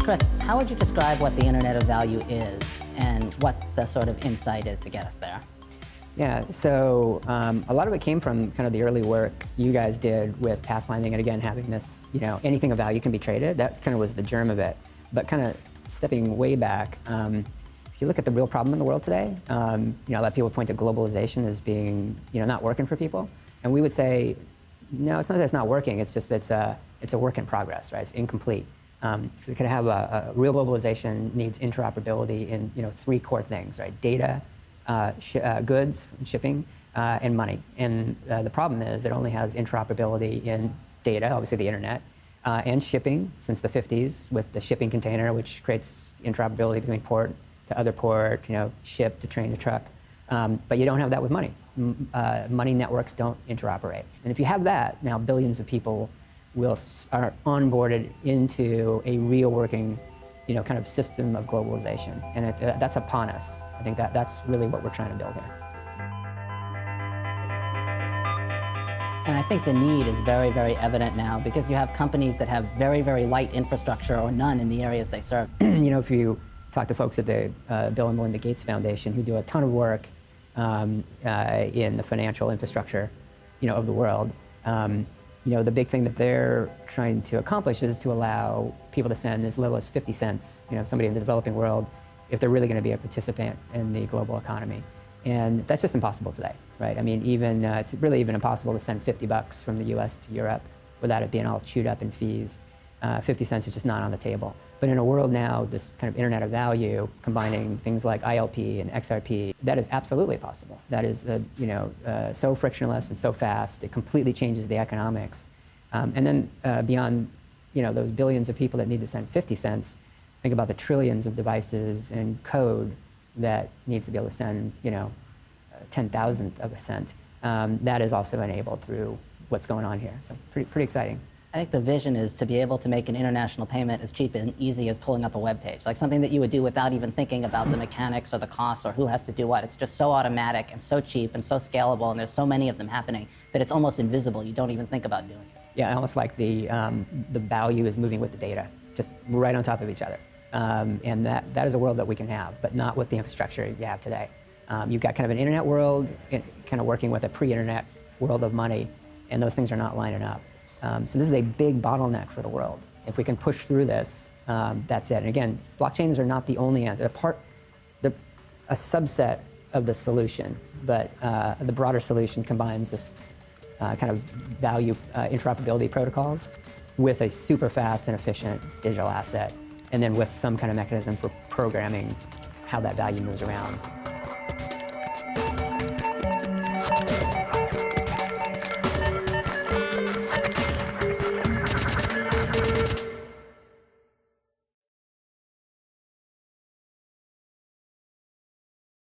Chris, how would you describe what the Internet of Value is and what the sort of insight is to get us there? Yeah, so a lot of it came from kind of the early work you guys did with pathfinding, and again, having this, anything of value can be traded. That kind of was the germ of it. But kind of stepping way back, if you look at the real problem in the world today, a lot of people point to globalization as being, not working for people. And we would say, no, it's not that it's not working, it's just it's a work in progress, right? It's incomplete. So you can have a real globalization needs interoperability in, three core things, right? Data, goods, shipping, and money. And the problem is it only has interoperability in data, obviously the internet, and shipping since the 50s with the shipping container, which creates interoperability between port to other port, ship to train to truck. But you don't have that with money. Money networks don't interoperate. And if you have that, now billions of people are onboarded into a real working, kind of system of globalization. And that's upon us. I think that's really what we're trying to build here. And I think the need is very, very evident now because you have companies that have very, very light infrastructure or none in the areas they serve. If you talk to folks at the Bill and Melinda Gates Foundation who do a ton of work in the financial infrastructure, of the world, the big thing that they're trying to accomplish is to allow people to send as little as 50 cents, somebody in the developing world, if they're really going to be a participant in the global economy. And that's just impossible today, right? I mean, it's really even impossible to send $50 from the US to Europe without it being all chewed up in fees. 50 cents is just not on the table. But in a world now, this kind of Internet of Value, combining things like ILP and XRP, that is absolutely possible. That is, so frictionless and so fast, it completely changes the economics. And then beyond, those billions of people that need to send 50 cents, think about the trillions of devices and code that needs to be able to send, 10,000th of a cent. That is also enabled through what's going on here. So pretty exciting. I think the vision is to be able to make an international payment as cheap and easy as pulling up a web page, like something that you would do without even thinking about the mechanics or the costs or who has to do what. It's just so automatic and so cheap and so scalable, and there's so many of them happening that it's almost invisible. You don't even think about doing it. Yeah, almost like the value is moving with the data, just right on top of each other. And that is a world that we can have, but not with the infrastructure you have today. You've got kind of an internet world, kind of working with a pre-internet world of money, and those things are not lining up. So this is a big bottleneck for the world. If we can push through this, that's it. And again, blockchains are not the only answer. A subset of the solution, but the broader solution combines this kind of value interoperability protocols with a super fast and efficient digital asset, and then with some kind of mechanism for programming how that value moves around.